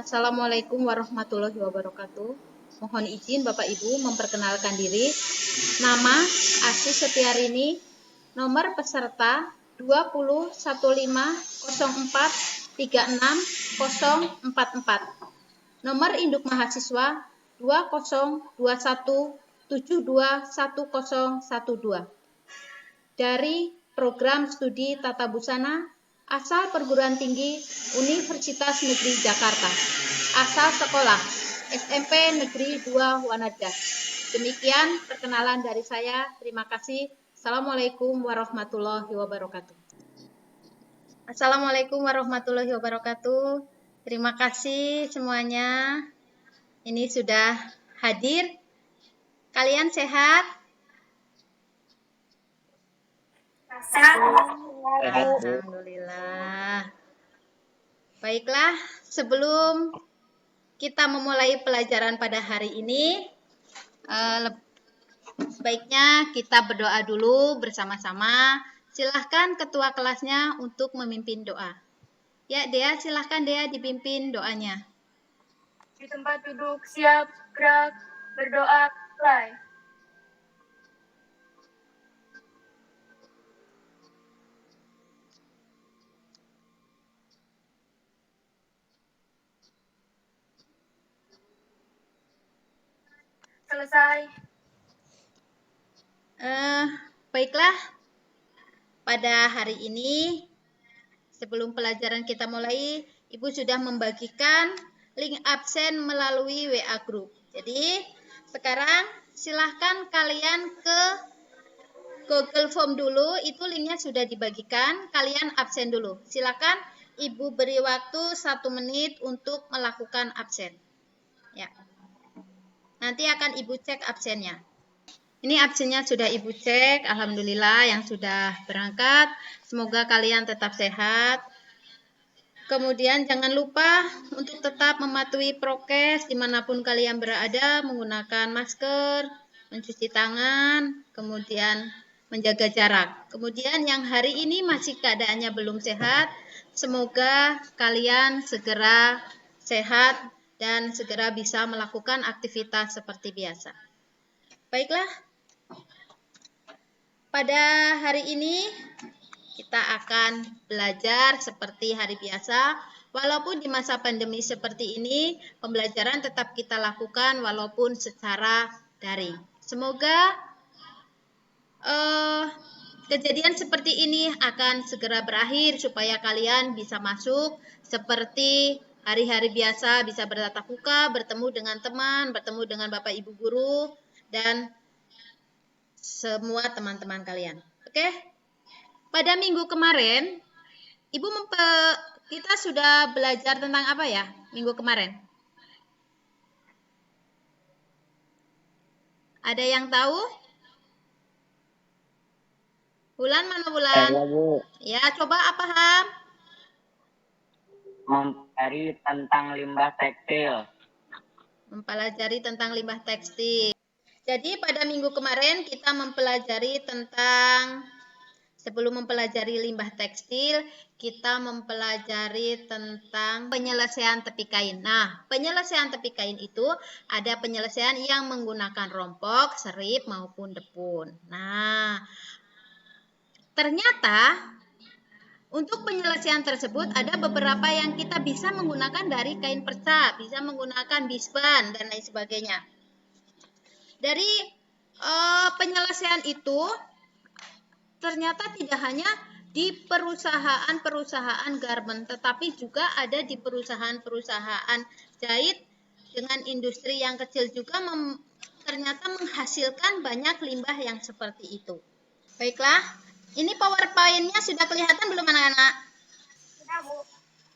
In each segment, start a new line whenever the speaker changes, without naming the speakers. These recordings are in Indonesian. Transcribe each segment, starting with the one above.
Assalamualaikum warahmatullahi wabarakatuh. Mohon izin Bapak Ibu memperkenalkan diri. Nama Asih Setiarini, nomor peserta 20150436044. Nomor induk mahasiswa 2021721012. Dari program studi Tata Busana asal perguruan tinggi Universitas Negeri Jakarta, asal sekolah SMP Negeri 2 Wanada. Demikian perkenalan dari saya. Terima kasih. Assalamualaikum warahmatullahi wabarakatuh. Assalamualaikum warahmatullahi wabarakatuh. Terima kasih semuanya. Ini sudah hadir. Kalian sehat? Alhamdulillah. Baiklah, sebelum kita memulai pelajaran pada hari ini, sebaiknya kita berdoa dulu bersama-sama. Silahkan ketua kelasnya untuk memimpin doa. Ya, Dea, silahkan Dea dipimpin doanya.
Di tempat duduk, siap, gerak, berdoa, mulai. Selesai.
Baiklah, pada hari ini sebelum pelajaran kita mulai, Ibu sudah membagikan link absen melalui WA Group. Jadi, sekarang silahkan kalian ke Google Form dulu, itu linknya sudah dibagikan, kalian absen dulu. Silahkan Ibu beri waktu 1 menit untuk melakukan absen. Ya. Nanti akan Ibu cek absennya. Ini absennya sudah Ibu cek, alhamdulillah yang sudah berangkat. Semoga kalian tetap sehat. Kemudian jangan lupa untuk tetap mematuhi prokes dimanapun kalian berada, menggunakan masker, mencuci tangan, kemudian menjaga jarak. Kemudian yang hari ini masih keadaannya belum sehat, semoga kalian segera sehat dan segera bisa melakukan aktivitas seperti biasa. Baiklah, pada hari ini kita akan belajar seperti hari biasa. Walaupun di masa pandemi seperti ini, pembelajaran tetap kita lakukan walaupun secara daring. Semoga kejadian seperti ini akan segera berakhir supaya kalian bisa masuk seperti hari-hari biasa, bisa bertatap muka, bertemu dengan teman, bertemu dengan Bapak Ibu guru, dan semua teman-teman kalian. Oke? Pada minggu kemarin, kita sudah belajar tentang apa ya minggu kemarin? Ada yang tahu? Bulan mana bulan?
Saya, Bu.
Ya, coba apa Ham?
Mempelajari tentang limbah tekstil.
Mempelajari tentang limbah tekstil. Jadi pada minggu kemarin kita mempelajari tentang, sebelum mempelajari limbah tekstil, kita mempelajari tentang penyelesaian tepi kain. Nah, penyelesaian tepi kain itu ada penyelesaian yang menggunakan rompok, serip, maupun depun. Nah, ternyata untuk penyelesaian tersebut ada beberapa yang kita bisa menggunakan dari kain perca, bisa menggunakan bisban, dan lain sebagainya. Dari penyelesaian itu ternyata tidak hanya di perusahaan-perusahaan garment, tetapi juga ada di perusahaan-perusahaan jahit dengan industri yang kecil juga ternyata menghasilkan banyak limbah yang seperti itu. Baiklah, ini PowerPoint-nya sudah kelihatan belum anak-anak?
Sudah, Bu.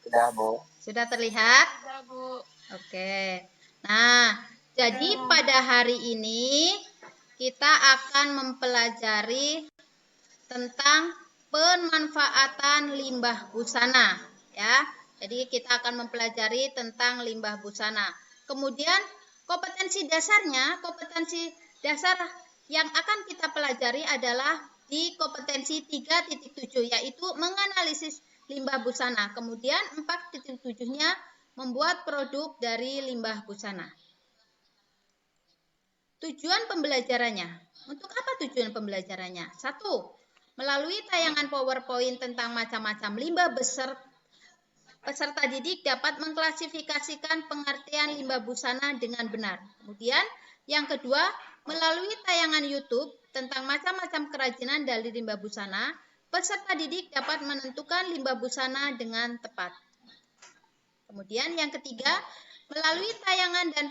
Sudah, Bu.
Sudah terlihat?
Sudah, Bu.
Oke. Nah, jadi pada hari ini kita akan mempelajari tentang pemanfaatan limbah busana, ya. Jadi kita akan mempelajari tentang limbah busana. Kemudian kompetensi dasar yang akan kita pelajari adalah di kompetensi 3.7, yaitu menganalisis limbah busana. Kemudian 4.7-nya membuat produk dari limbah busana. Tujuan pembelajarannya. Untuk apa tujuan pembelajarannya? 1. Melalui tayangan PowerPoint tentang macam-macam limbah peserta didik dapat mengklasifikasikan pengertian limbah busana dengan benar. Kemudian, yang kedua, melalui tayangan YouTube tentang macam-macam kerajinan dari limbah busana, peserta didik dapat menentukan limbah busana dengan tepat. Kemudian, yang ketiga, melalui tayangan dan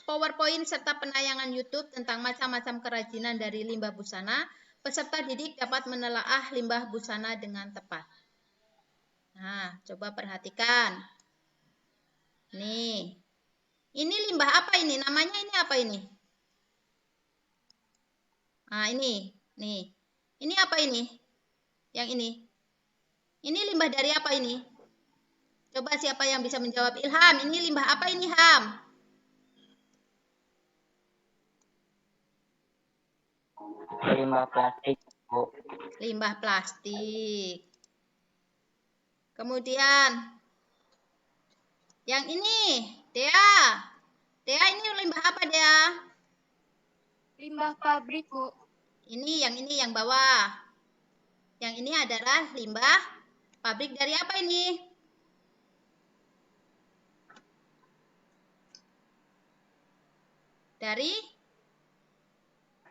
PowerPoint serta penayangan YouTube tentang macam-macam kerajinan dari limbah busana, peserta didik dapat menelaah limbah busana dengan tepat. Nah, coba perhatikan. Nih. Ini limbah apa ini? Namanya ini apa ini? Nah, ini. Nih. Ini apa ini? Yang ini. Ini limbah dari apa ini? Coba siapa yang bisa menjawab? Ilham, ini limbah apa ini, Ham?
Limbah plastik, Bu.
Limbah plastik. Kemudian yang ini, Dea. Dea ini limbah apa, Dea?
Limbah pabrik, Bu.
Ini yang bawah. Yang ini adalah limbah pabrik dari apa ini? Dari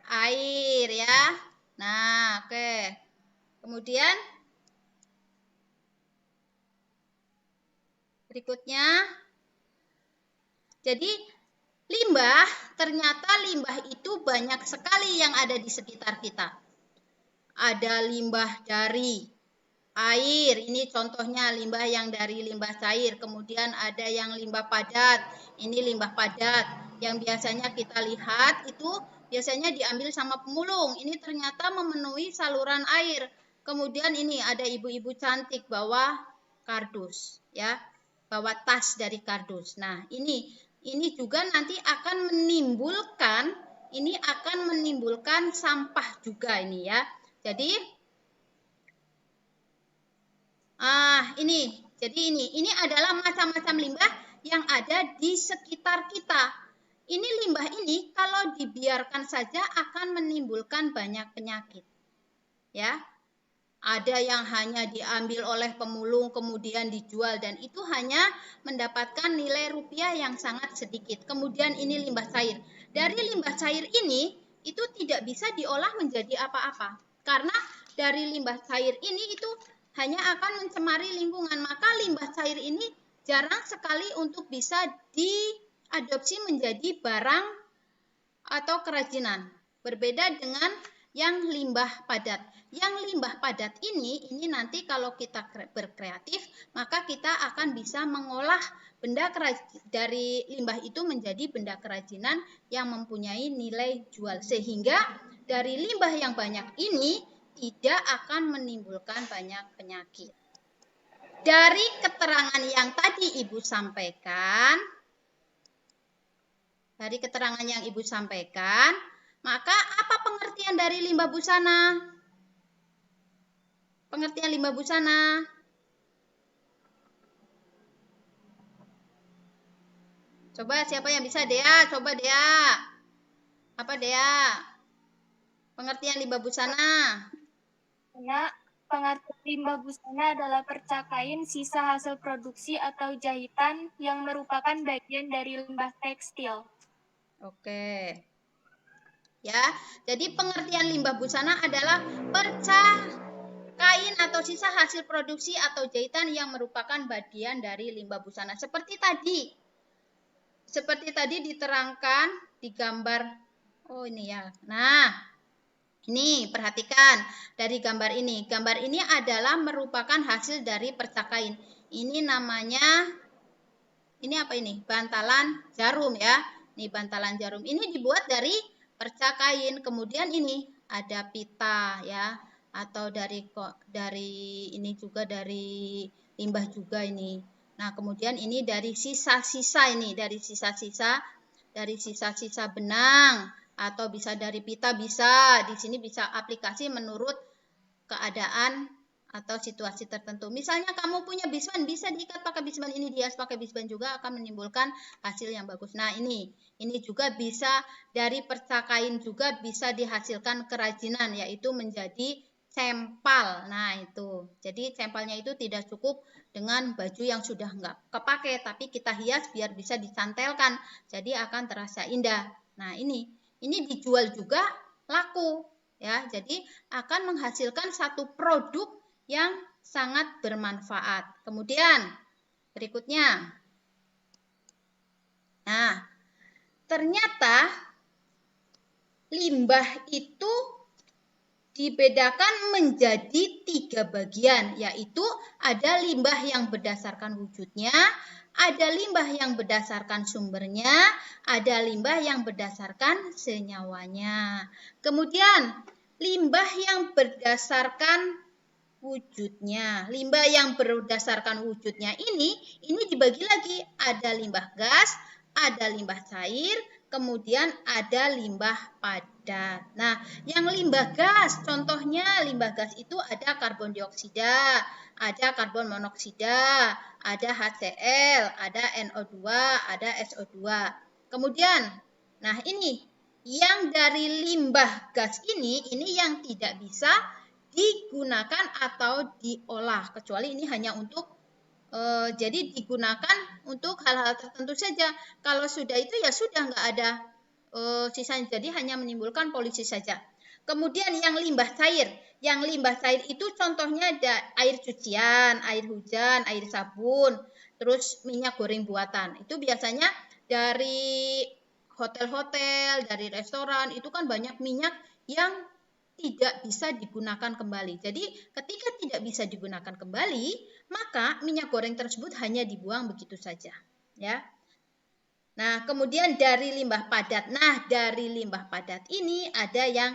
air ya. Nah, oke. Kemudian berikutnya, jadi limbah, ternyata limbah itu banyak sekali yang ada di sekitar kita. Ada limbah dari air, ini contohnya limbah yang dari limbah cair. Kemudian ada yang limbah padat, ini limbah padat. Yang biasanya kita lihat itu biasanya diambil sama pemulung. Ini ternyata memenuhi saluran air. Kemudian ini ada ibu-ibu cantik bawa kardus, ya. Bawa tas dari kardus. Nah, ini juga nanti akan menimbulkan sampah juga ini ya. Jadi ini adalah macam-macam limbah yang ada di sekitar kita. Ini limbah ini kalau dibiarkan saja akan menimbulkan banyak penyakit. Ya. Ada yang hanya diambil oleh pemulung kemudian dijual dan itu hanya mendapatkan nilai rupiah yang sangat sedikit. Kemudian ini limbah cair. Dari limbah cair ini itu tidak bisa diolah menjadi apa-apa. Karena dari limbah cair ini itu hanya akan mencemari lingkungan. Maka limbah cair ini jarang sekali untuk bisa diadopsi menjadi barang atau kerajinan. Berbeda dengan yang limbah padat. Yang limbah padat ini nanti kalau kita berkreatif, maka kita akan bisa mengolah benda dari limbah itu menjadi benda kerajinan yang mempunyai nilai jual. Sehingga dari limbah yang banyak ini tidak akan menimbulkan banyak penyakit. Dari keterangan yang tadi Ibu sampaikan, maka apa pengertian dari limbah busana? Pengertian limbah busana. Coba siapa yang bisa? Dea, coba Dea. Apa Dea? Pengertian limbah busana.
Pengertian limbah busana adalah percakain sisa hasil produksi atau jahitan yang merupakan bagian dari limbah tekstil.
Oke. Ya, jadi pengertian limbah busana adalah kain atau sisa hasil produksi atau jahitan yang merupakan bagian dari limbah busana. Seperti tadi diterangkan di gambar. Oh, ini ya. Nah, ini perhatikan dari gambar ini. Gambar ini adalah merupakan hasil dari percakain. Ini namanya, ini apa ini? Bantalan jarum ya. Ini bantalan jarum. Ini dibuat dari percakain. Kemudian ini ada pita ya. Atau dari ini juga dari limbah juga ini. Nah, kemudian ini dari sisa-sisa benang atau bisa dari pita bisa. Di sini bisa aplikasi menurut keadaan atau situasi tertentu. Misalnya kamu punya bisban, bisa diikat pakai bisban ini, dihias pakai bisban juga akan menimbulkan hasil yang bagus. Nah, ini juga bisa dari percakain juga bisa dihasilkan kerajinan, yaitu menjadi cempal. Nah, itu. Jadi cempalnya itu tidak cukup dengan baju yang sudah nggak kepake, tapi kita hias biar bisa dicantelkan. Jadi akan terasa indah. Nah, ini dijual juga laku, ya. Jadi akan menghasilkan satu produk yang sangat bermanfaat. Kemudian berikutnya, nah ternyata limbah itu dibedakan menjadi 3 bagian, yaitu ada limbah yang berdasarkan wujudnya, ada limbah yang berdasarkan sumbernya, ada limbah yang berdasarkan senyawanya. Kemudian limbah yang berdasarkan wujudnya. Limbah yang berdasarkan wujudnya ini dibagi lagi. Ada limbah gas, ada limbah cair, kemudian ada limbah padat. Nah, yang limbah gas, contohnya limbah gas itu ada karbon dioksida, ada karbon monoksida, ada HCl, ada NO2, ada SO2. Kemudian, nah ini yang dari limbah gas ini yang tidak bisa digunakan atau diolah, kecuali ini hanya untuk jadi digunakan untuk hal-hal tertentu saja. Kalau sudah itu ya sudah nggak ada sisanya, jadi hanya menimbulkan polusi saja. Kemudian yang limbah cair itu contohnya ada air cucian, air hujan, air sabun, terus minyak goreng buatan. Itu biasanya dari hotel-hotel, dari restoran, itu kan banyak minyak yang tidak bisa digunakan kembali. Jadi ketika tidak bisa digunakan kembali, maka minyak goreng tersebut hanya dibuang begitu saja, ya. Nah, kemudian dari limbah padat. Nah, dari limbah padat ini ada yang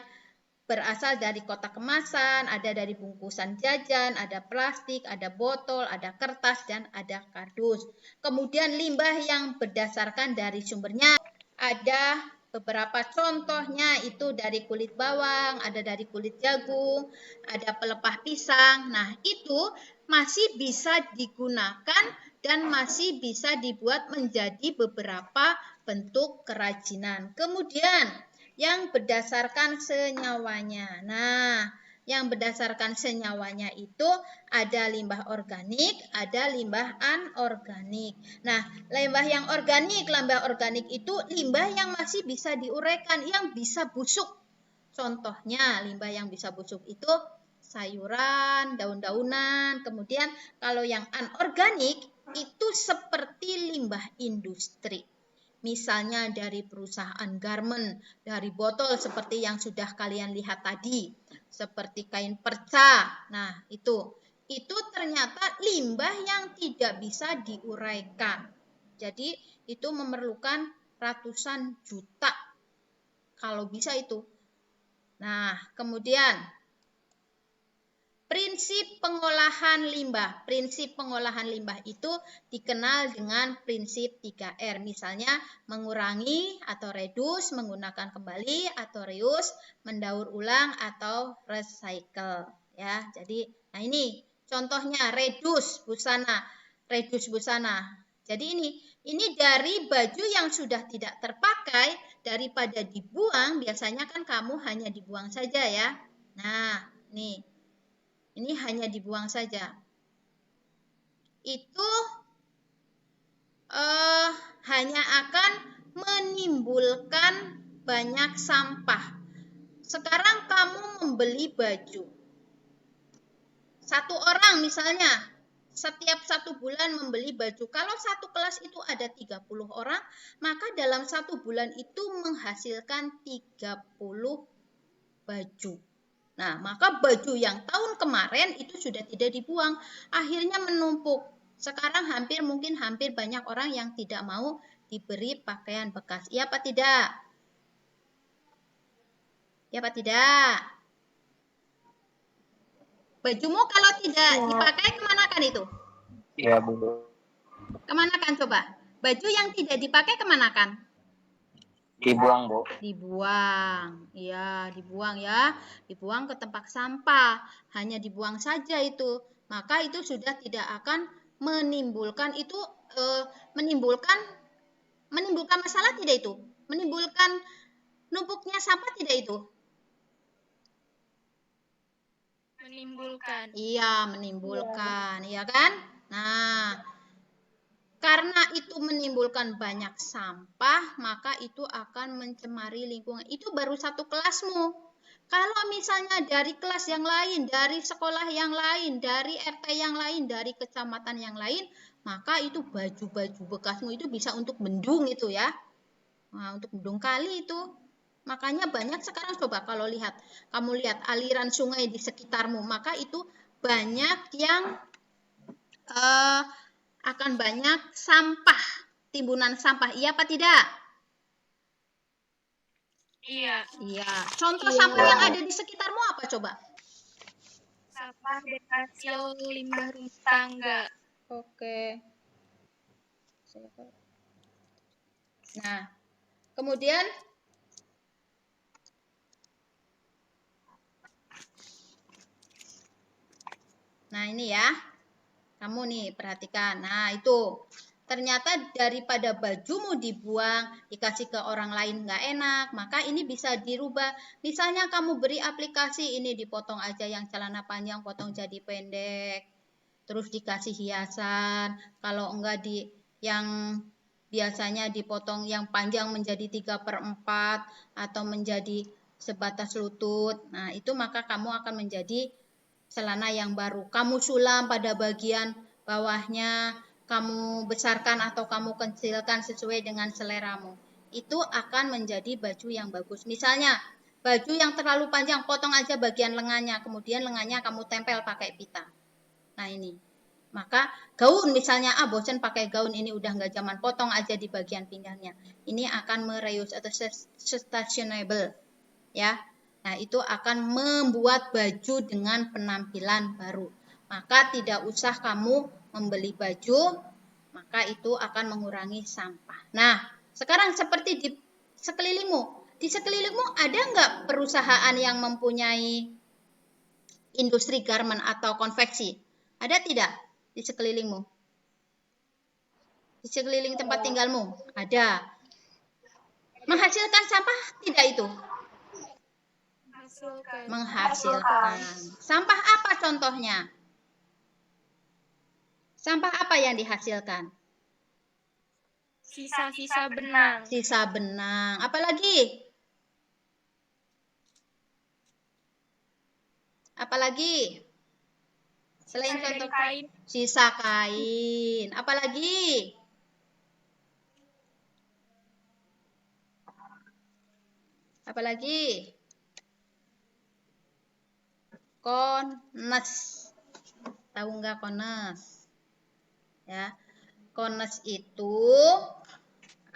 berasal dari kotak kemasan, ada dari bungkusan jajan, ada plastik, ada botol, ada kertas, dan ada kardus. Kemudian limbah yang berdasarkan dari sumbernya ada beberapa contohnya itu dari kulit bawang, ada dari kulit jagung, ada pelepah pisang. Nah, itu masih bisa digunakan dan masih bisa dibuat menjadi beberapa bentuk kerajinan. Kemudian, yang berdasarkan senyawanya. Nah, yang berdasarkan senyawanya itu ada limbah organik, ada limbah anorganik. Nah, limbah organik itu limbah yang masih bisa diuraikan, yang bisa busuk. Contohnya limbah yang bisa busuk itu sayuran, daun-daunan. Kemudian kalau yang anorganik itu seperti limbah industri. Misalnya dari perusahaan garment, dari botol seperti yang sudah kalian lihat tadi, seperti kain perca. Nah, itu ternyata limbah yang tidak bisa diuraikan. Jadi, itu memerlukan ratusan juta kalau bisa itu. Nah, kemudian prinsip pengolahan limbah. Prinsip pengolahan limbah itu dikenal dengan prinsip 3R. Misalnya mengurangi atau reduce, menggunakan kembali atau reuse, mendaur ulang atau recycle. Ya, jadi nah ini contohnya reduce busana. Reduce busana. Jadi ini dari baju yang sudah tidak terpakai, daripada dibuang, biasanya kan kamu hanya dibuang saja ya. Nah, nih. Ini hanya dibuang saja. Itu hanya akan menimbulkan banyak sampah. Sekarang kamu membeli baju. Satu orang misalnya, setiap 1 bulan membeli baju. Kalau satu kelas itu ada 30 orang, maka dalam 1 bulan itu menghasilkan 30 baju. Nah, maka baju yang tahun kemarin itu sudah tidak dibuang, akhirnya menumpuk. Sekarang mungkin hampir banyak orang yang tidak mau diberi pakaian bekas. Iya apa tidak? Ya apa tidak? Bajumu kalau tidak dipakai kemanakan itu?
Iya, Bu.
Kemanakan coba? Baju yang tidak dipakai kemanakan?
Dibuang, Bu.
Dibuang. Iya, dibuang ya. Dibuang ke tempat sampah. Hanya dibuang saja itu. Maka itu sudah tidak akan menimbulkan menimbulkan masalah tidak itu? Menimbulkan numpuknya sampah tidak itu?
Menimbulkan.
Iya, menimbulkan, iya kan? Nah, karena itu menimbulkan banyak sampah, maka itu akan mencemari lingkungan. Itu baru satu kelasmu. Kalau misalnya dari kelas yang lain, dari sekolah yang lain, dari RT yang lain, dari kecamatan yang lain, maka itu baju-baju bekasmu itu bisa untuk bendung itu ya. Nah, untuk bendung kali itu. Makanya banyak sekarang coba kalau kamu lihat aliran sungai di sekitarmu, maka itu banyak yang akan banyak sampah, timbunan sampah. Iya apa tidak?
Iya.
Iya. Contoh sampah yang ada di sekitarmu apa coba?
Sampah dari hasil limbah rumah tangga.
Oke. Nah, kemudian ini ya. Kamu nih perhatikan. Nah, itu. Ternyata daripada bajumu dibuang, dikasih ke orang lain nggak enak, maka ini bisa dirubah. Misalnya kamu beri aplikasi ini dipotong aja yang celana panjang, potong jadi pendek. Terus dikasih hiasan. Kalau enggak yang biasanya dipotong yang panjang menjadi 3/4 atau menjadi sebatas lutut. Nah, itu maka kamu akan menjadi celana yang baru. Kamu sulam pada bagian bawahnya, kamu besarkan atau kamu kecilkan sesuai dengan seleramu. Itu akan menjadi baju yang bagus. Misalnya, baju yang terlalu panjang, potong aja bagian lengannya, kemudian lengannya kamu tempel pakai pita. Nah ini, maka gaun misalnya, bosan pakai gaun ini udah nggak zaman, potong aja di bagian pinggangnya. Ini akan mereuse atau sustainable, ya. Nah itu akan membuat baju dengan penampilan baru. Maka tidak usah kamu membeli baju, maka itu akan mengurangi sampah. Nah sekarang seperti di sekelilingmu ada nggak perusahaan yang mempunyai industri garment atau konveksi? Ada tidak di sekelilingmu? Di sekeliling tempat tinggalmu? Ada. Menghasilkan sampah tidak itu? Menghasilkan. Sampah apa contohnya? Sampah apa yang dihasilkan?
Sisa-sisa benang.
Sisa benang. Apalagi? Apalagi? Selain contoh
kain.
Sisa kain. Apalagi? Apalagi? Kones. Tahu nggak kones? Ya. Kones itu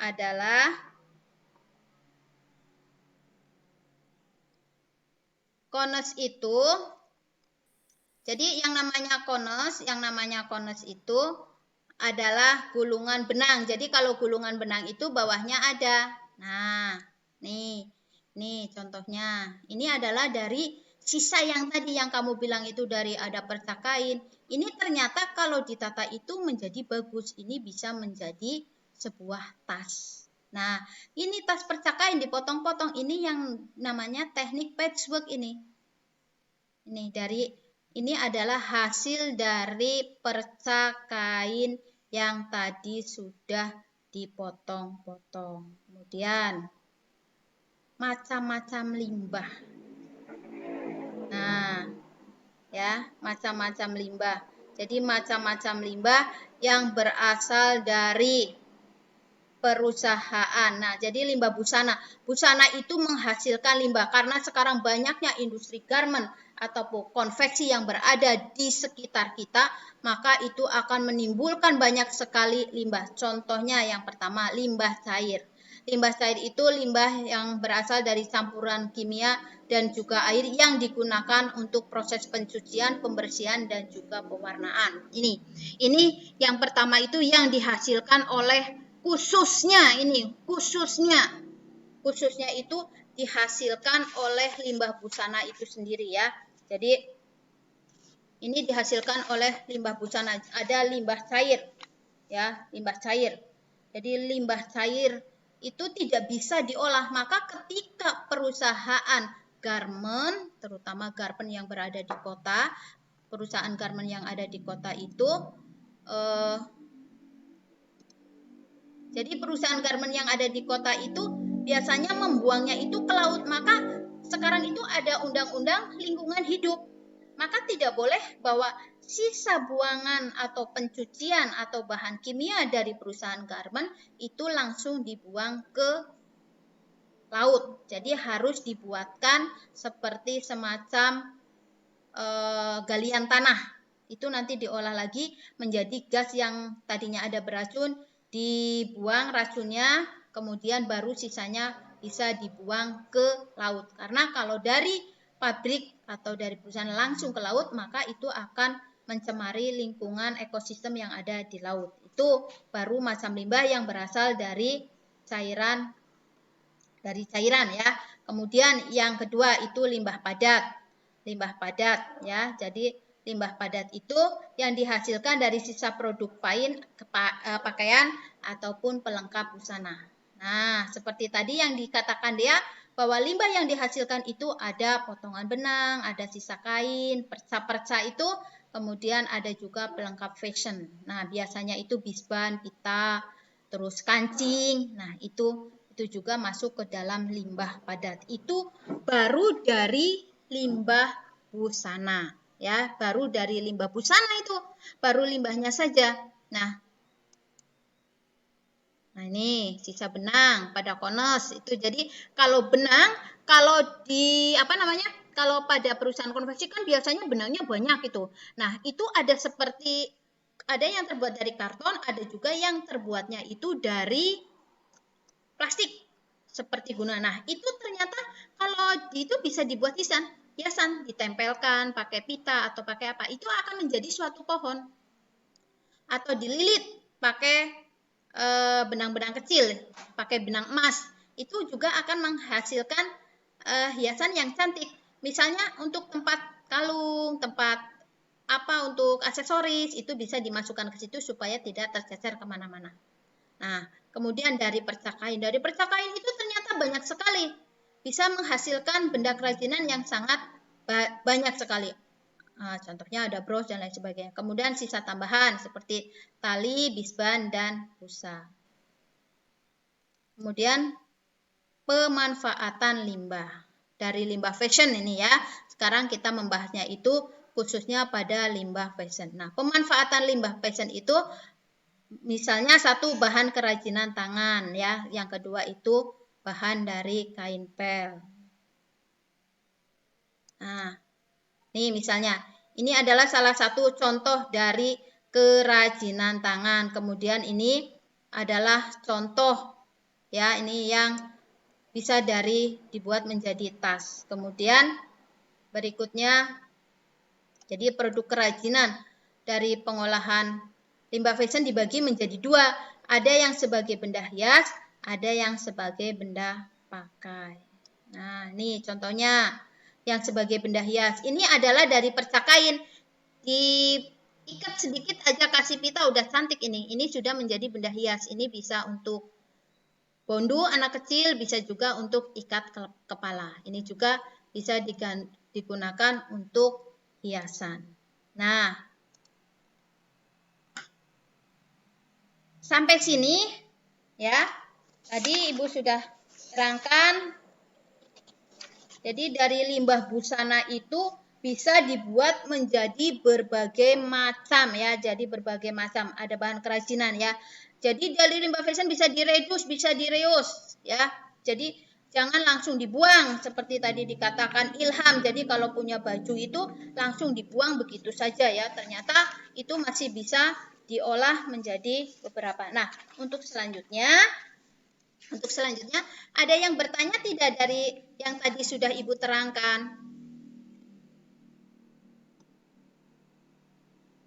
adalah jadi yang namanya kones itu adalah gulungan benang. Jadi kalau gulungan benang itu bawahnya ada. Nah, nih contohnya. Ini adalah dari sisa yang tadi yang kamu bilang itu dari ada perca kain. Ini ternyata kalau ditata itu menjadi bagus. Ini bisa menjadi sebuah tas. Nah, ini tas perca kain dipotong-potong. Ini yang namanya teknik patchwork ini. Ini adalah hasil dari perca kain yang tadi sudah dipotong-potong. Kemudian macam-macam limbah. Nah, ya, macam-macam limbah. Jadi macam-macam limbah yang berasal dari perusahaan. Nah, jadi limbah busana. Busana itu menghasilkan limbah karena sekarang banyaknya industri garment ataupun konveksi yang berada di sekitar kita, maka itu akan menimbulkan banyak sekali limbah. Contohnya yang pertama, limbah cair. Limbah cair itu limbah yang berasal dari campuran kimia dan juga air yang digunakan untuk proses pencucian, pembersihan, dan juga pewarnaan. Ini yang pertama itu yang dihasilkan oleh khususnya khususnya itu dihasilkan oleh limbah busana itu sendiri ya. Jadi ini dihasilkan oleh limbah busana, ada limbah cair ya, limbah cair. Jadi limbah cair itu tidak bisa diolah, maka ketika perusahaan garment, terutama garment yang berada di kota, perusahaan garment yang ada di kota itu jadi perusahaan garment yang ada di kota itu biasanya membuangnya itu ke laut, maka sekarang itu ada undang-undang lingkungan hidup. Maka tidak boleh bahwa sisa buangan atau pencucian atau bahan kimia dari perusahaan garment itu langsung dibuang ke laut. Jadi harus dibuatkan seperti semacam galian tanah. Itu nanti diolah lagi menjadi gas yang tadinya ada beracun, dibuang racunnya, kemudian baru sisanya bisa dibuang ke laut. Karena kalau dari pabrik atau dari perusahaan langsung ke laut, maka itu akan mencemari lingkungan ekosistem yang ada di laut. Itu baru macam limbah yang berasal dari cairan ya. Kemudian yang kedua itu limbah padat. Limbah padat ya. Jadi limbah padat itu yang dihasilkan dari sisa produk pakaian ataupun pelengkap busana. Nah, seperti tadi yang dikatakan dia bahwa limbah yang dihasilkan itu ada potongan benang, ada sisa kain, perca-perca itu, kemudian ada juga pelengkap fashion. Nah, biasanya itu bisban, pita, terus kancing. Nah, itu juga masuk ke dalam limbah padat. Itu baru dari limbah busana, ya, baru dari limbah busana itu, baru limbahnya saja. Nah ini sisa benang pada kones itu. Jadi kalau benang, kalau di kalau pada perusahaan konveksi kan biasanya benangnya banyak itu. Nah, itu ada yang terbuat dari karton, ada juga yang terbuatnya itu dari plastik seperti guna. Nah, itu ternyata kalau itu bisa dibuat hiasan, ditempelkan pakai pita atau pakai apa, itu akan menjadi suatu pohon. Atau dililit pakai benang-benang kecil, pakai benang emas, itu juga akan menghasilkan hiasan yang cantik. Misalnya untuk tempat kalung, untuk aksesoris, itu bisa dimasukkan ke situ supaya tidak tercecer kemana-mana. Nah, kemudian dari perca kain itu ternyata banyak sekali, bisa menghasilkan benda kerajinan yang sangat banyak sekali. Contohnya ada bros dan lain sebagainya. Kemudian sisa tambahan seperti tali, bisban, dan busa. Kemudian pemanfaatan limbah. Dari limbah fashion ini ya. Sekarang kita membahasnya itu khususnya pada limbah fashion. Nah, pemanfaatan limbah fashion itu misalnya satu, bahan kerajinan tangan ya. Yang kedua itu bahan dari kain pel. Nah, nih misalnya, ini adalah salah satu contoh dari kerajinan tangan. Kemudian ini adalah contoh ya, ini yang bisa dibuat menjadi tas. Kemudian berikutnya, jadi produk kerajinan dari pengolahan limbah fashion dibagi menjadi dua. Ada yang sebagai benda hias, ada yang sebagai benda pakai. Nah, ini contohnya yang sebagai benda hias. Ini adalah dari perca kain. Diikat sedikit aja kasih pita udah cantik ini. Ini sudah menjadi benda hias. Ini bisa untuk bondu anak kecil, bisa juga untuk ikat kepala. Ini juga bisa digunakan untuk hiasan. Nah, sampai sini ya. Tadi Ibu sudah terangkan. Jadi dari limbah busana itu bisa dibuat menjadi berbagai macam ya. Jadi berbagai macam, ada bahan kerajinan ya. Jadi dari limbah fashion bisa direduce, bisa direuse ya. Jadi jangan langsung dibuang seperti tadi dikatakan Ilham. Jadi kalau punya baju itu langsung dibuang begitu saja ya. Ternyata itu masih bisa diolah menjadi beberapa. Nah, untuk selanjutnya ada yang bertanya tidak dari yang tadi sudah Ibu terangkan?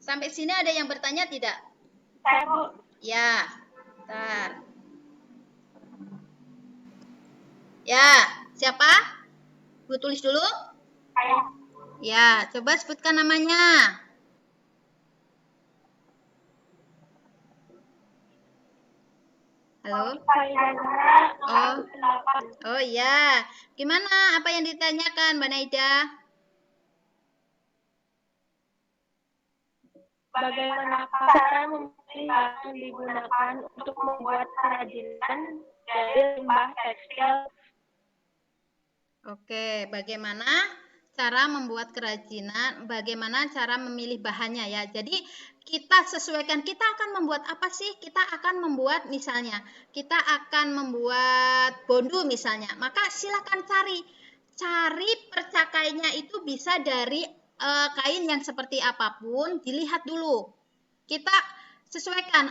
Sampai sini ada yang bertanya tidak?
Saya, Bu.
Ya, bentar. Ya, siapa? Ibu tulis dulu. Ya, coba sebutkan namanya. Halo? Oh iya. Gimana? Apa yang ditanyakan, Mbak Naida?
Bagaimana cara memilih yang digunakan untuk membuat kerajinan dari limbah tekstil?
Oke, bagaimana cara membuat kerajinan, bagaimana cara memilih bahannya ya. Jadi kita sesuaikan, kita akan membuat apa sih? Kita akan membuat misalnya, kita akan membuat bondu misalnya. Maka silakan cari percakainya itu bisa dari kain yang seperti apapun, dilihat dulu. Kita sesuaikan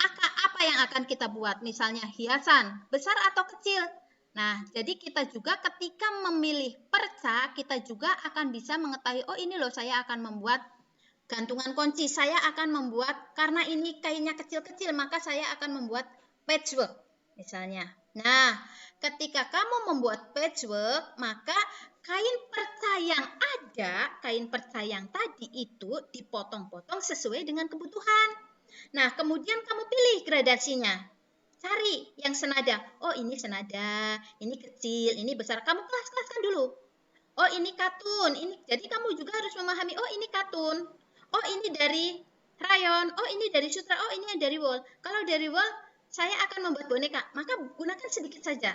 apa yang akan kita buat, misalnya hiasan, besar atau kecil. Nah, jadi kita juga ketika memilih perca, kita juga akan bisa mengetahui, oh ini loh saya akan membuat gantungan kunci, saya akan membuat, karena ini kainnya kecil-kecil, maka saya akan membuat patchwork, misalnya. Nah, ketika kamu membuat patchwork, maka kain perca yang ada, kain perca yang tadi itu dipotong-potong sesuai dengan kebutuhan. Nah, kemudian kamu pilih gradasinya. Cari yang senada. Oh, ini senada, ini kecil, ini besar. Kamu kelas-kelaskan dulu. Oh, ini katun. Jadi kamu juga harus memahami, oh ini katun. Oh, ini dari rayon. Oh, ini dari sutra. Oh, ini dari wool. Kalau dari wool, saya akan membuat boneka. Maka gunakan sedikit saja.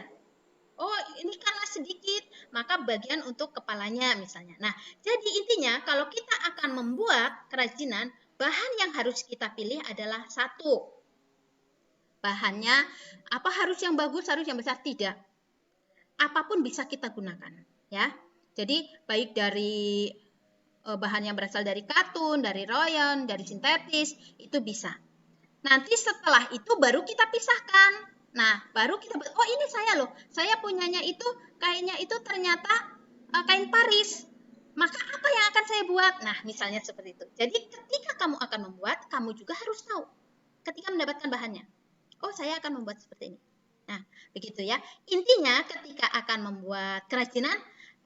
Oh, ini karena sedikit, maka bagian untuk kepalanya misalnya. Nah, jadi intinya kalau kita akan membuat kerajinan, bahan yang harus kita pilih adalah satu. Bahannya apa harus yang bagus, harus yang besar? Tidak. Apapun bisa kita gunakan, ya. Jadi baik dari bahan yang berasal dari katun, dari rayon, dari sintetis, itu bisa. Nanti setelah itu baru kita pisahkan. Nah, baru kita, oh ini saya punyanya itu kainnya itu ternyata kain Paris. Maka apa yang akan saya buat? Nah, misalnya seperti itu. Jadi ketika kamu akan membuat, kamu juga harus tahu ketika mendapatkan bahannya. Oh, saya akan membuat seperti ini. Nah, begitu ya. Intinya ketika akan membuat kerajinan,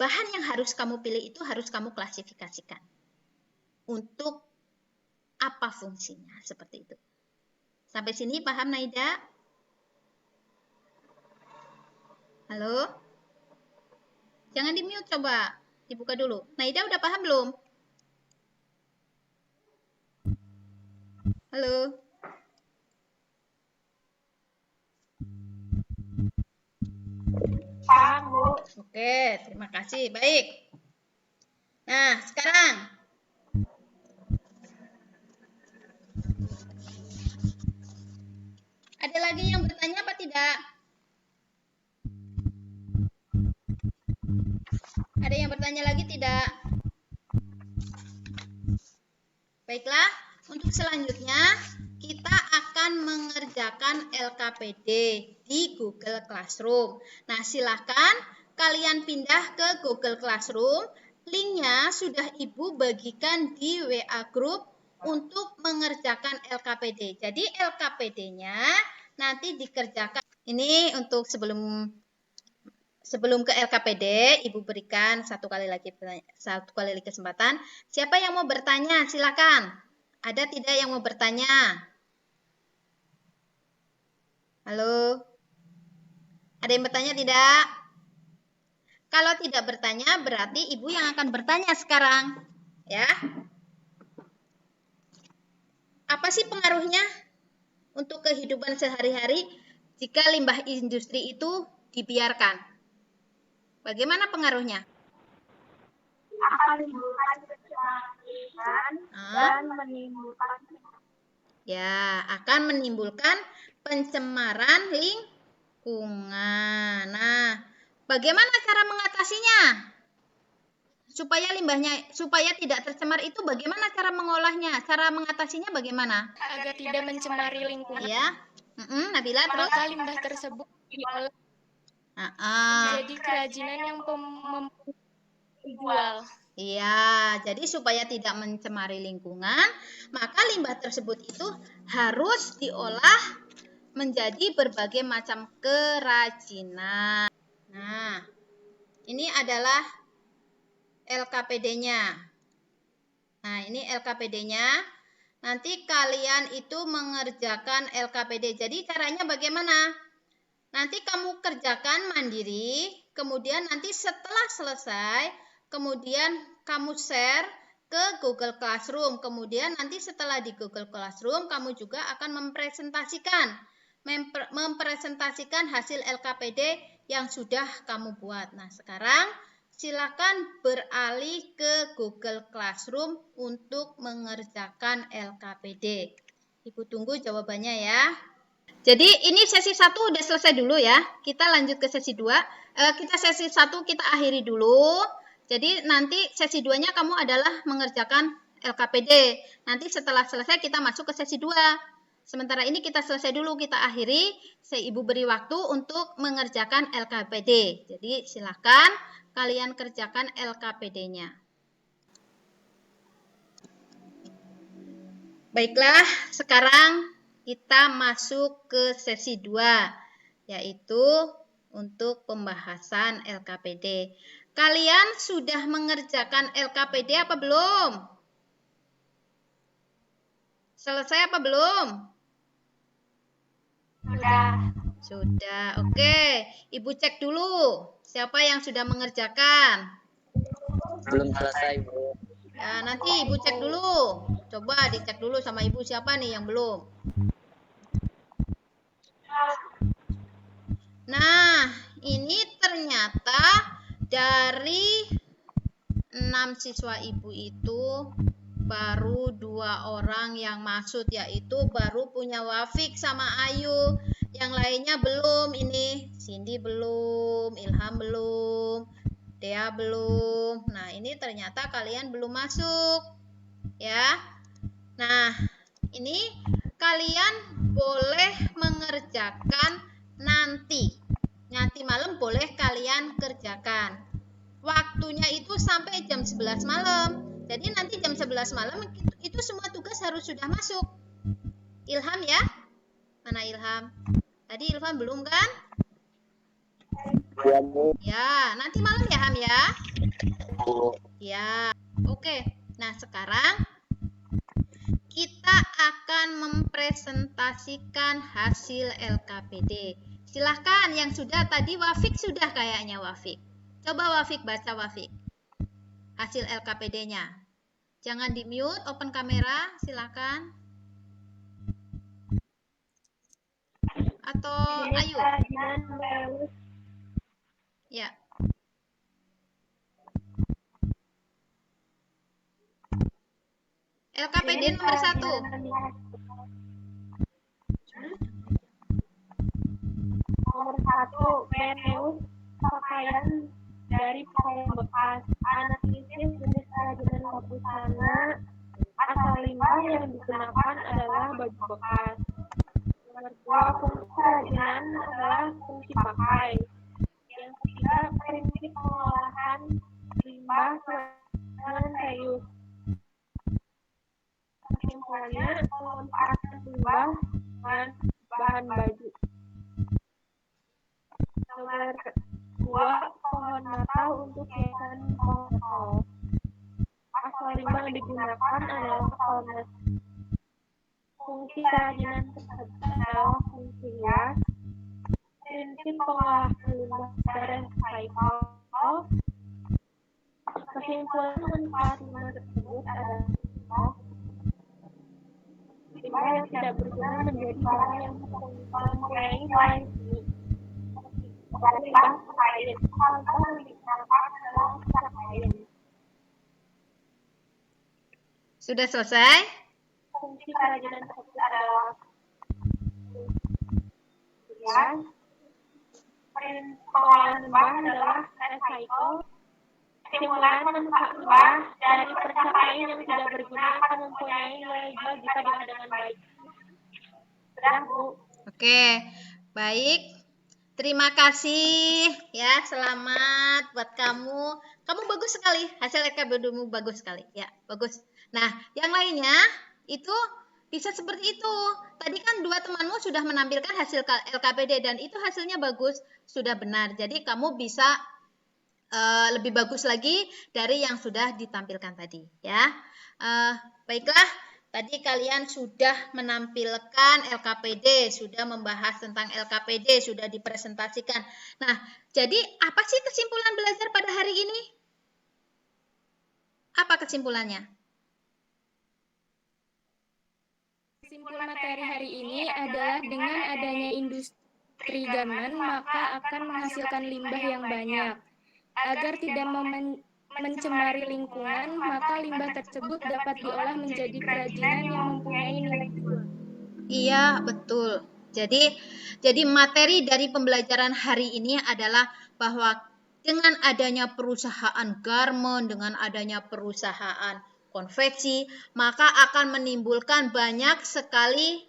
bahan yang harus kamu pilih itu harus kamu klasifikasikan. Untuk apa fungsinya, seperti itu. Sampai sini paham, Naida? Halo? Jangan di-mute, coba. Dibuka dulu. Naida udah paham belum? Halo?
Paham, Bu.
Oke, terima kasih. Baik. Nah, sekarang ada lagi yang bertanya apa tidak? Ada yang bertanya lagi tidak? Baiklah, untuk selanjutnya kita akan mengerjakan LKPD di Google Classroom. Nah, silakan kalian pindah ke Google Classroom. Linknya sudah Ibu bagikan di WA Group untuk mengerjakan LKPD. Jadi LKPD-nya nanti dikerjakan. Ini untuk sebelum ke LKPD, Ibu berikan satu kali lagi kesempatan. Siapa yang mau bertanya? Silakan. Ada tidak yang mau bertanya? Halo? Ada yang bertanya tidak? Kalau tidak bertanya, berarti Ibu yang akan bertanya sekarang. Ya. Apa sih pengaruhnya untuk kehidupan sehari-hari jika limbah industri itu dibiarkan? Bagaimana pengaruhnya?
Akan menimbulkan kecemaran dan menimbulkan
ya, akan menimbulkan pencemaran lingkungan. Nah, bagaimana cara mengatasinya? Supaya tidak tercemar itu bagaimana cara mengolahnya? Cara mengatasinya bagaimana?
Agar tidak mencemari lingkungan.
Ya. Nabila terus?
Maka limbah tersebut diolah menjadi kerajinan yang dijual.
Iya, jadi supaya tidak mencemari lingkungan, maka limbah tersebut itu harus diolah menjadi berbagai macam kerajinan. Nah, ini adalah LKPD-nya. Nah, ini LKPD-nya. Nanti kalian itu mengerjakan LKPD. Jadi caranya bagaimana? Nanti kamu kerjakan mandiri, kemudian nanti setelah selesai, kemudian kamu share ke Google Classroom. Kemudian nanti setelah di Google Classroom, kamu juga akan mempresentasikan hasil LKPD yang sudah kamu buat. Nah, sekarang silakan beralih ke Google Classroom untuk mengerjakan LKPD. Ibu tunggu jawabannya ya. Jadi ini sesi 1 udah selesai dulu ya. Kita lanjut ke sesi 2. Sesi 1 kita akhiri dulu. Jadi nanti sesi 2-nya kamu adalah mengerjakan LKPD. Nanti setelah selesai kita masuk ke sesi 2. Sementara ini kita selesai dulu, kita akhiri. Ibu beri waktu untuk mengerjakan LKPD. Jadi silakan kalian kerjakan LKPD-nya. Baiklah, sekarang kita masuk ke sesi 2, yaitu untuk pembahasan LKPD. Kalian sudah mengerjakan LKPD apa belum? Selesai apa belum? Sudah, oke. Ibu cek dulu, siapa yang sudah mengerjakan?
Belum selesai, Bu.
Ya, nanti Ibu cek dulu. Coba dicek dulu sama Ibu siapa nih yang belum. Nah, ini ternyata dari 6 siswa Ibu itu baru 2 orang yang masuk, yaitu baru punya Wafik sama Ayu. Yang lainnya belum, ini Cindy belum, Ilham belum, Dea belum. Nah, ini ternyata kalian belum masuk. Ya. Nah, ini kalian boleh mengerjakan nanti malam boleh kalian kerjakan. Waktunya itu sampai jam 11 malam. Jadi nanti jam 11 malam itu semua tugas harus sudah masuk. Ilham ya? Mana Ilham? Tadi Ilham belum kan?
Ya, Bu.
Ya, nanti malam ya Ham ya?
Bu.
Ya, oke. Nah, sekarang kita akan mempresentasikan hasil LKPD. Silahkan yang sudah tadi Wafik sudah kayaknya Wafik. Coba Wafik baca Wafik. Hasil LKPD-nya. Jangan di mute, open kamera, silakan. Atau Ayu. Ya. LKPD nomor 1.
Nomor 1, Meneus pakaian dari pakaian bekas. Analisis jenis kerajinan busana asal limbah yang digunakan adalah baju bekas. Nomor 2, fungsi kerajinan adalah fungsi pakai. Yang ketiga, prinsip pengolahan limbah dengan reuse. Kesimpulannya, pemanfaatan limbah dengan bahan baju. Nomor 2, pohon Natal untuk hiasan pohon. Asal limbah yang digunakan adalah polnes. Fungsi kerajinan tersebut adalah fungsi hias. Prinsip pengolahan limbah dari recycle. Kesimpulan manfaat limbah tersebut adalah limbah yang tidak berguna menjadi barang yang mempunyai nilai seni. Limbah kain. Contoh yang digunakan adalah kain.
Sudah selesai?
Fungsi kerajinan tersebut adalah hias. Pengolahan limbah adalah recycle. Kesimpulan manfaat limbah dari percakapan yang tidak berguna akan mempunyai nilai jual jika diolah dengan baik. Sudah, Bu.
Oke, baik. Terima kasih ya, selamat buat kamu. Kamu bagus sekali, hasil LKPD-mu bagus sekali. Ya, bagus. Nah, yang lainnya itu Bisa seperti itu. Tadi kan dua temanmu sudah menampilkan hasil LKPD dan itu hasilnya bagus, sudah benar. Jadi kamu bisa lebih bagus lagi dari yang sudah ditampilkan tadi, ya. Baiklah, tadi kalian sudah menampilkan LKPD, sudah membahas tentang LKPD, sudah dipresentasikan. Nah, jadi apa sih kesimpulan belajar pada hari ini? Apa kesimpulannya?
Kesimpulan materi hari ini adalah dengan adanya industri gaman, maka akan menghasilkan limbah yang banyak. Agar tidak mencemari lingkungan, maka limbah tersebut dapat diolah menjadi kerajinan yang mempunyai nilai jual.
Iya, betul. Jadi materi dari pembelajaran hari ini adalah bahwa dengan adanya perusahaan garment, dengan adanya perusahaan konveksi, maka akan menimbulkan banyak sekali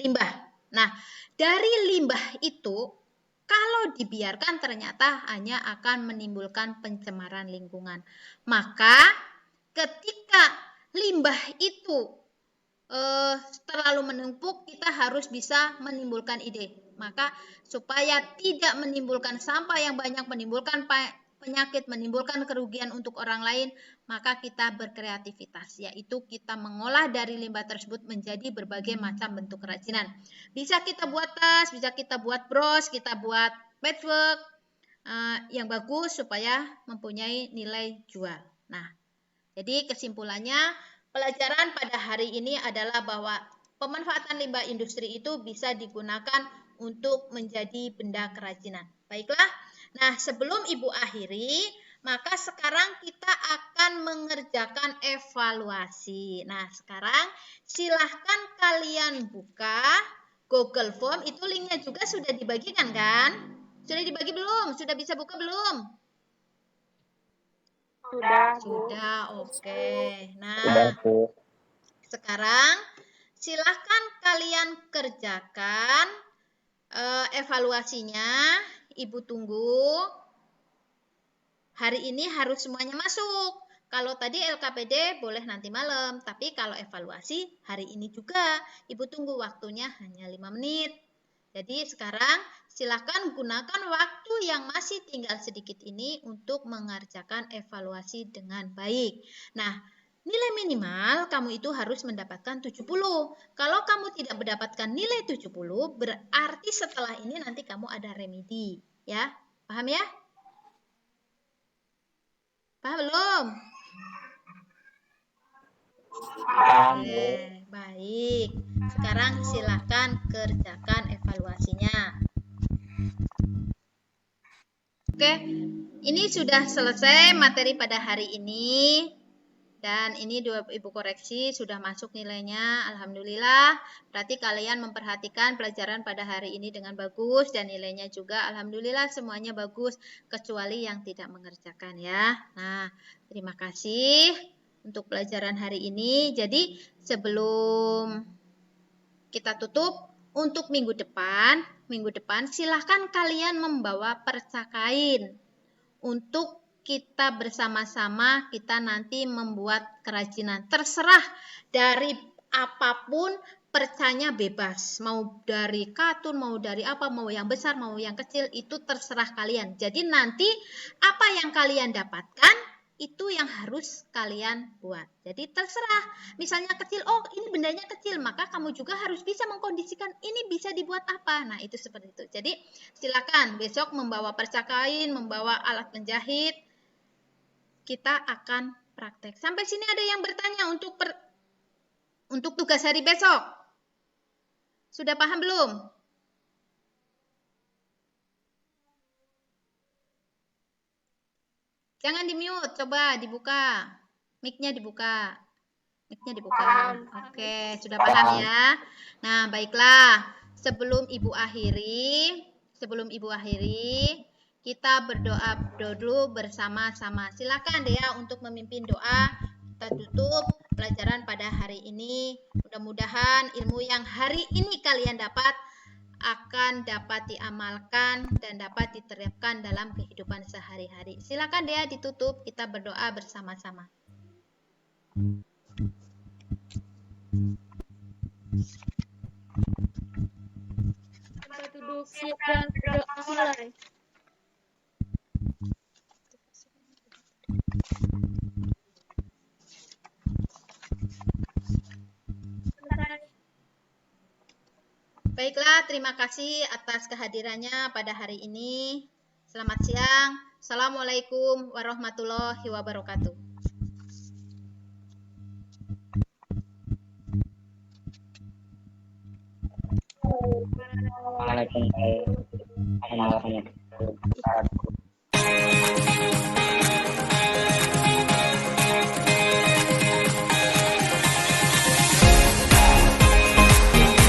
limbah. Nah, dari limbah itu kalau dibiarkan ternyata hanya akan menimbulkan pencemaran lingkungan. Maka ketika limbah itu terlalu menumpuk, kita harus bisa menimbulkan ide. Maka supaya tidak menimbulkan sampah yang banyak, menimbulkan penyakit, menimbulkan kerugian untuk orang lain, maka kita berkreativitas, yaitu kita mengolah dari limbah tersebut menjadi berbagai macam bentuk kerajinan. Bisa kita buat tas, bisa kita buat bros, kita buat patchwork yang bagus supaya mempunyai nilai jual. Nah, jadi kesimpulannya pelajaran pada hari ini adalah bahwa pemanfaatan limbah industri itu bisa digunakan untuk menjadi benda kerajinan. Baiklah, nah sebelum Ibu akhiri, maka sekarang kita akan mengerjakan evaluasi. Nah sekarang silahkan kalian buka Google Form, itu linknya juga sudah dibagikan kan? Sudah dibagi belum? Sudah bisa buka belum? Sudah, oke. Nah, sekarang silahkan kalian kerjakan evaluasinya. Ibu tunggu. Hari ini harus semuanya masuk. Kalau tadi LKPD boleh nanti malam, tapi kalau evaluasi hari ini juga. Ibu tunggu waktunya hanya 5 menit. Jadi sekarang silakan gunakan waktu yang masih tinggal sedikit ini untuk mengerjakan evaluasi dengan baik. Nah, nilai minimal kamu itu harus mendapatkan 70. Kalau kamu tidak mendapatkan nilai 70, berarti setelah ini nanti kamu ada remedi. Ya, paham ya? Paham belum? Oke, baik. Sekarang silakan kerjakan evaluasinya. Oke, ini sudah selesai materi pada hari ini. Dan ini dua Ibu koreksi sudah masuk nilainya. Alhamdulillah. Berarti kalian memperhatikan pelajaran pada hari ini dengan bagus. Dan nilainya juga Alhamdulillah semuanya bagus. Kecuali yang tidak mengerjakan ya. Nah, terima kasih untuk pelajaran hari ini. Jadi sebelum kita tutup, untuk minggu depan silahkan kalian membawa percakain untuk kita bersama-sama kita nanti membuat kerajinan. Terserah dari apapun, percanya bebas. Mau dari katun, mau dari apa, mau yang besar, mau yang kecil, itu terserah kalian. Jadi nanti apa yang kalian dapatkan, itu yang harus kalian buat. Jadi terserah. Misalnya kecil, oh ini bendanya kecil, maka kamu juga harus bisa mengkondisikan ini bisa dibuat apa. Nah itu seperti itu. Jadi silakan besok membawa percakain, membawa alat penjahit. Kita akan praktek. Sampai sini ada yang bertanya untuk tugas hari besok. Sudah paham belum? Jangan di-mute, coba dibuka. Mic-nya dibuka. Mic-nya dibuka. Oke, sudah paham ya? Nah, baiklah. Sebelum Ibu akhiri, kita berdoa dulu bersama-sama. Silakan Dea untuk memimpin doa. Kita tutup pelajaran pada hari ini. Mudah-mudahan ilmu yang hari ini kalian dapat akan dapat diamalkan dan dapat diterapkan dalam kehidupan sehari-hari. Silakan Dea ditutup, kita berdoa bersama-sama.
Selesai. Selesai.
Baiklah, terima kasih atas kehadirannya pada hari ini. Selamat siang. Assalamualaikum warahmatullahi wabarakatuh.
Waalaikumsalam warahmatullahi wabarakatuh.